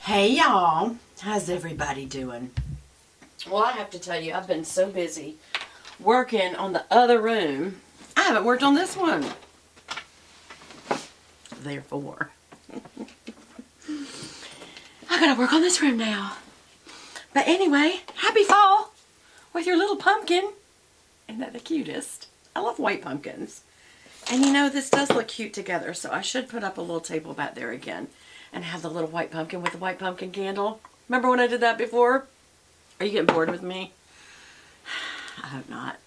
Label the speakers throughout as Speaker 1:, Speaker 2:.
Speaker 1: Hey y'all, how's everybody doing? Well, I have to tell you, I've been so busy working on the other room. I haven't worked on this one. Therefore, I gotta work on this room now. But anyway, happy fall with your little pumpkin. Isn't that the cutest? I love white pumpkins. And you know, this does look cute together, so I should put up a little table back there again and have the little white pumpkin with the white pumpkin candle. Remember when I did that before? Are you getting bored with me? I hope not.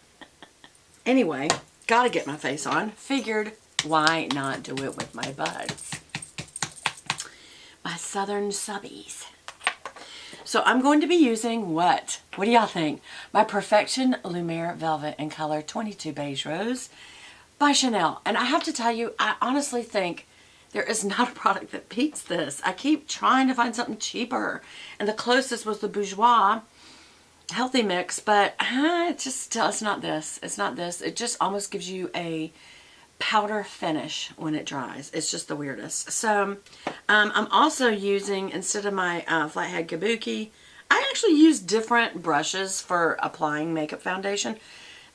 Speaker 1: Anyway, gotta get my face on. Figured, why not do it with my buds? My Southern Subbies. So I'm going to be using what? What do y'all think? My Perfection Lumiere Velvet in color 22 Beige Rose by Chanel. And I have to tell you, I honestly think there is not a product that beats this. I keep trying to find something cheaper. And the closest was the Bourjois Healthy Mix, but it's not this. It's not this. It just almost gives you a powder finish when it dries. It's just the weirdest. So I'm also using, instead of my flathead kabuki, I actually use different brushes for applying makeup foundation.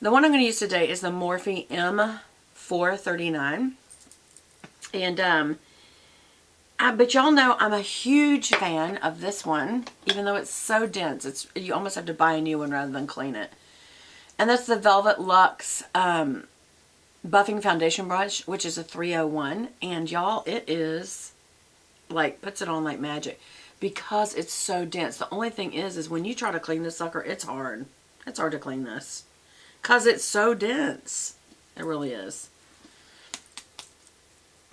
Speaker 1: The one I'm going to use today is the Morphe M439. And but y'all know I'm a huge fan of this one, even though it's so dense. You almost have to buy a new one rather than clean it. And that's the Velvet Luxe Buffing Foundation Brush, which is a 301. And y'all, it is like, puts it on like magic because it's so dense. The only thing is when you try to clean this sucker, it's hard. It's hard to clean this because it's so dense. It really is.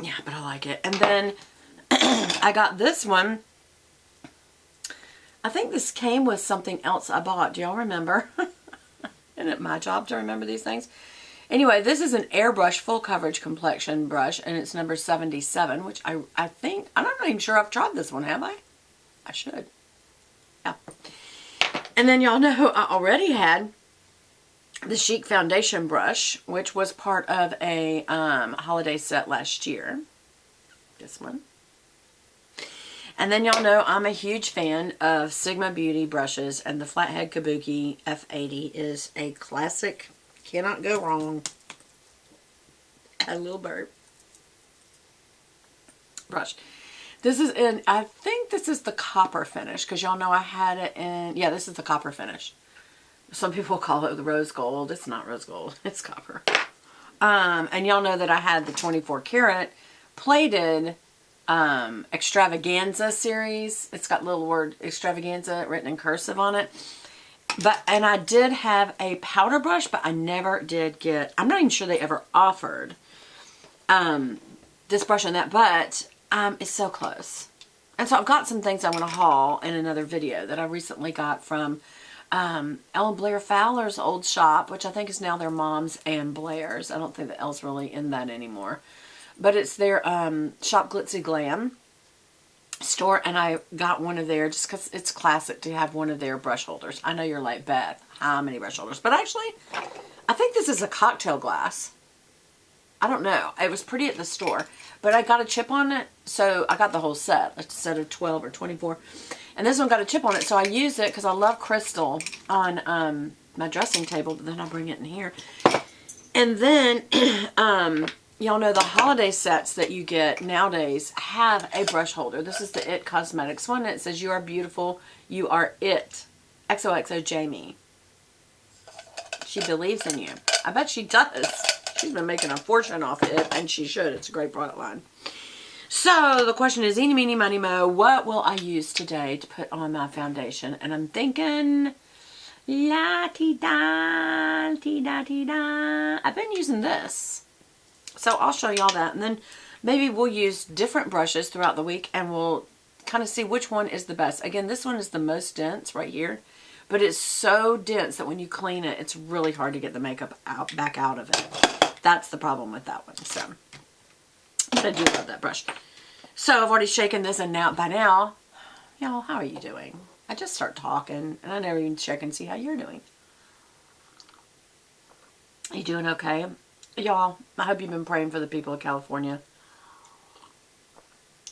Speaker 1: Yeah, but I like it. And then I got this one. I think this came with something else I bought. Do y'all remember? Isn't it my job to remember these things? Anyway, this is an airbrush full coverage complexion brush, and it's number 77, which I think, I'm not even sure I've tried this one, have I? I should. Yeah. And then y'all know I already had the Chic foundation brush, which was part of a holiday set last year. This one. And then y'all know I'm a huge fan of Sigma Beauty brushes, and the Flathead Kabuki F80 is a classic. Cannot go wrong. A little burp. Brush. This is in, I think this is the copper finish, because y'all know I had it in, yeah, this is the copper finish. Some people call it the rose gold. It's not rose gold. It's copper. And y'all know that I had the 24 karat plated extravaganza series. It's got little word extravaganza written in cursive on it. And I did have a powder brush, but I never did get, I'm not even sure they ever offered this brush and that, but it's so close. And so I've got some things I want to haul in another video that I recently got from Ellen Blair Fowler's old shop, which I think is now their Mom's and Blair's. I don't think that Elle's really in that anymore. But it's their Shop Glitzy Glam store, and I got one of their, just because it's classic to have one of their brush holders. I know you're like, Beth, how many brush holders? But actually, I think this is a cocktail glass. I don't know. It was pretty at the store. But I got a chip on it, so I got the whole set, a set of 12 or 24. And this one got a chip on it, so I use it because I love crystal on my dressing table, but then I bring it in here. And then, y'all know the holiday sets that you get nowadays have a brush holder. This is the It Cosmetics one. It says, "You are beautiful, you are it. XOXO Jamie." She believes in you. I bet she does. She's been making a fortune off it, and she should. It's a great product line. So the question is, eeny, meeny, miny, mo, what will I use today to put on my foundation? And I'm thinking, la-ti-da, ti-da-ti-da. I've been using this. So I'll show y'all that. And then maybe we'll use different brushes throughout the week, and we'll kind of see which one is the best. Again, this one is the most dense right here. But it's so dense that when you clean it, it's really hard to get the makeup back out of it. That's the problem with that one. So, but I do love that brush. So I've already shaken this, and now by now, y'all, how are you doing? I just start talking, and I never even check and see how you're doing. You doing okay? Y'all, I hope you've been praying for the people of California.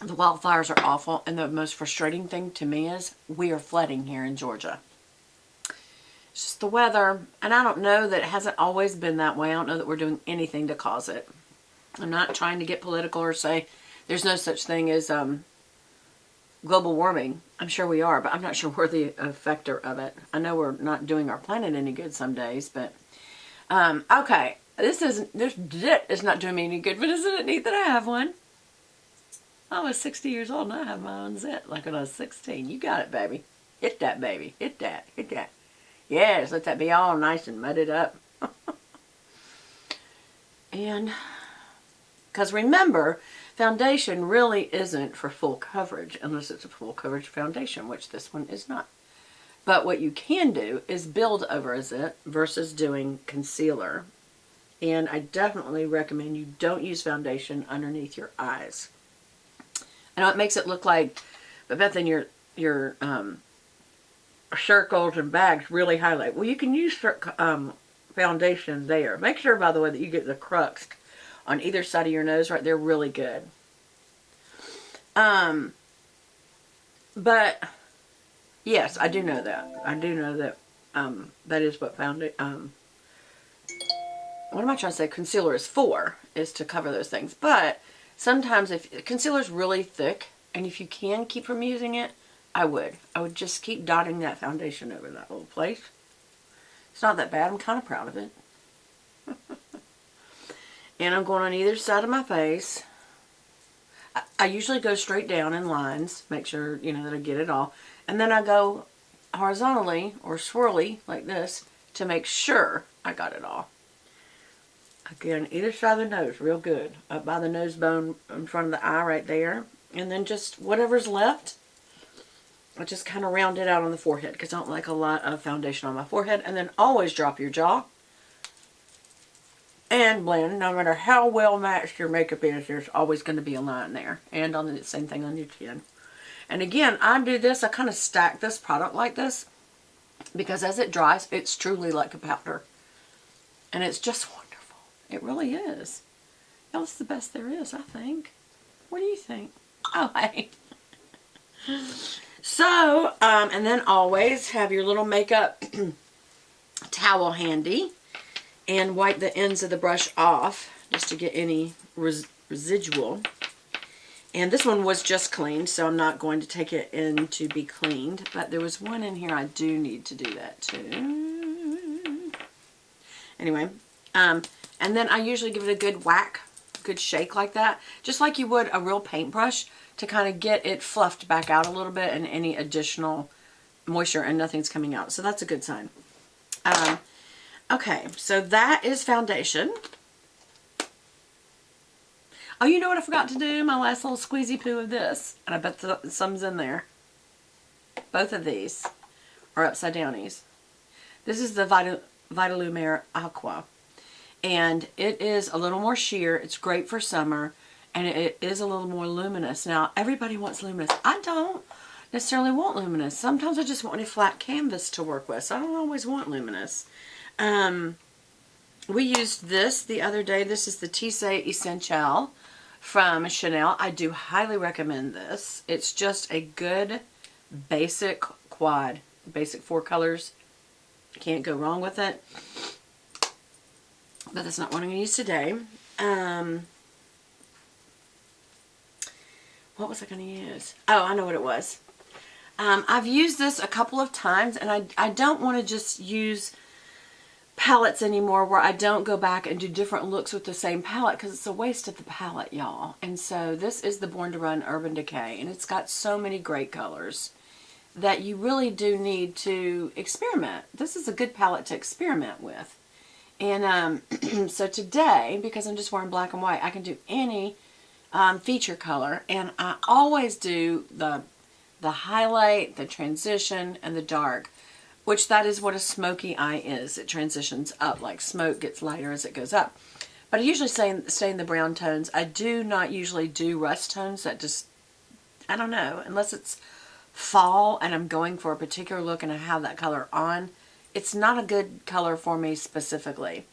Speaker 1: The wildfires are awful, and the most frustrating thing to me is we are flooding here in Georgia. It's just the weather, and I don't know that it hasn't always been that way. I don't know that we're doing anything to cause it. I'm not trying to get political or say there's no such thing as global warming. I'm sure we are, but I'm not sure we're the effector of it. I know we're not doing our planet any good some days, but okay. This zit is not doing me any good, but isn't it neat that I have one? I was 60 years old and I have my own zit like when I was 16. You got it, baby. Hit that, baby. Hit that. Hit that. Yes, let that be all nice and mudded up. And, because remember, foundation really isn't for full coverage unless it's a full coverage foundation, which this one is not. But what you can do is build over a zit versus doing concealer. And I definitely recommend you don't use foundation underneath your eyes. I know it makes it look like, but then your circles and bags really highlight. Well, you can use foundation there. Make sure, by the way, that you get the crux on either side of your nose right there really good. But yes, I do know that. I do know that that is what foundation. What am I trying to say? Concealer is for, is to cover those things. But sometimes if concealer is really thick, and if you can keep from using it, I would just keep dotting that foundation over that little place. It's not that bad. I'm kind of proud of it. And I'm going on either side of my face. I usually go straight down in lines, make sure, that I get it all. And then I go horizontally or swirly like this to make sure I got it all. Again, either side of the nose, real good. Up by the nose bone in front of the eye right there. And then just whatever's left, I just kind of round it out on the forehead because I don't like a lot of foundation on my forehead. And then always drop your jaw and blend. No matter how well matched your makeup is, there's always going to be a line there. And on the same thing on your chin. And again, I do this, I kind of stack this product like this because as it dries, it's truly like a powder. And it's just wonderful. It really is. Well, it's the best there is, I think. What do you think? Oh, hey. So, and then always have your little makeup towel handy and wipe the ends of the brush off just to get any residual. And this one was just cleaned, so I'm not going to take it in to be cleaned. But there was one in here I do need to do that too. Anyway, and then I usually give it a good whack, good shake like that, just like you would a real paintbrush to kind of get it fluffed back out a little bit and any additional moisture and nothing's coming out. So that's a good sign. Okay, so that is foundation. Oh, you know what I forgot to do? My last little squeezy poo of this. And I bet some's in there. Both of these are upside downies. This is the Vitalumere Aqua. And it is a little more sheer. It's great for summer. And it is a little more luminous. Now, everybody wants luminous. I don't necessarily want luminous. Sometimes I just want a flat canvas to work with. So I don't always want luminous. We used this the other day. This is the Decay Essential from Chanel. I do highly recommend this. It's just a good basic quad. Basic 4 colors. Can't go wrong with it. But that's not what I'm going to use today. What was I going to use? Oh, I know what it was. I've used this a couple of times, and I don't want to just use palettes anymore where I don't go back and do different looks with the same palette because it's a waste of the palette, y'all. And so this is the Born to Run Urban Decay, and it's got so many great colors that you really do need to experiment. This is a good palette to experiment with. And so today, because I'm just wearing black and white, I can do any feature color, and I always do the highlight, the transition, and the dark, which that is what a smoky eye is. It transitions up, like smoke gets lighter as it goes up. But I usually stay in the brown tones. I do not usually do rust tones. That just, I don't know, unless it's fall and I'm going for a particular look and I have that color on, it's not a good color for me specifically.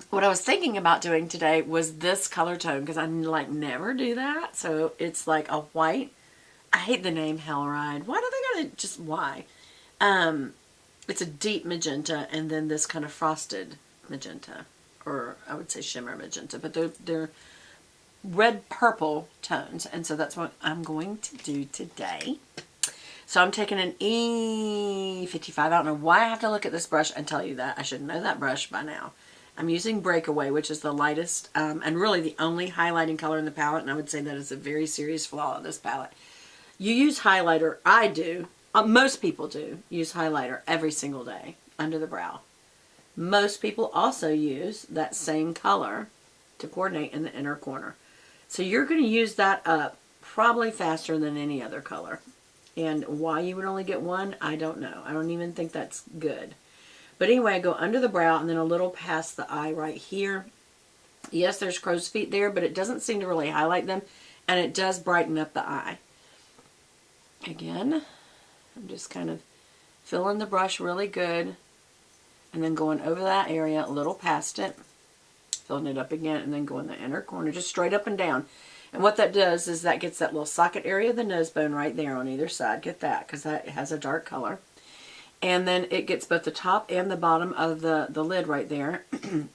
Speaker 1: what I was thinking about doing today was this color tone, because I like never do that. So it's like a white. I hate the name Hellride. Why do they gotta just why? It's a deep magenta and then this kind of frosted magenta, or I would say shimmer magenta, but they're red purple tones, and so that's what I'm going to do today. So I'm taking an E55. I don't know why I have to look at this brush and tell you that. I should know that brush by now. I'm using Breakaway, which is the lightest and really the only highlighting color in the palette, and I would say that is a very serious flaw of this palette. You use highlighter. I do. Most people do use highlighter every single day under the brow. Most people also use that same color to coordinate in the inner corner. So you're going to use that up probably faster than any other color. And why you would only get one, I don't know. I don't even think that's good. But anyway, I go under the brow and then a little past the eye right here. Yes, there's crow's feet there, but it doesn't seem to really highlight them. And it does brighten up the eye. Again, I'm just kind of filling the brush really good. And then going over that area, a little past it. Filling it up again, and then go in the inner corner, just straight up and down. And what that does is that gets that little socket area of the nose bone right there on either side. Get that, because that has a dark color. And then it gets both the top and the bottom of the lid right there.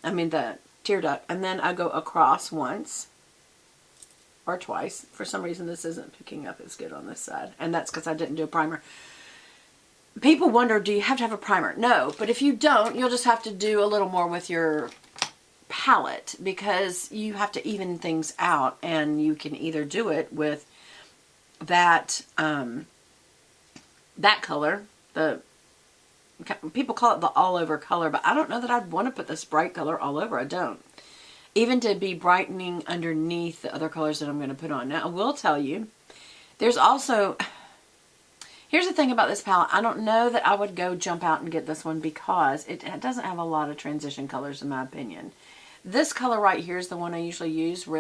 Speaker 1: I mean the tear duct. And then I go across once or twice. For some reason this isn't picking up as good on this side. And that's because I didn't do a primer. People wonder, do you have to have a primer? No, but if you don't, you'll just have to do a little more with your palette, because you have to even things out, and you can either do it with that that color, the people call it the all over color, but I don't know that I'd want to put this bright color all over. I don't, even to be brightening underneath the other colors that I'm going to put on. Now I will tell you, there's also, here's the thing about this palette, I don't know that I would go jump out and get this one, because it doesn't have a lot of transition colors in my opinion. This color right here is the one I usually use.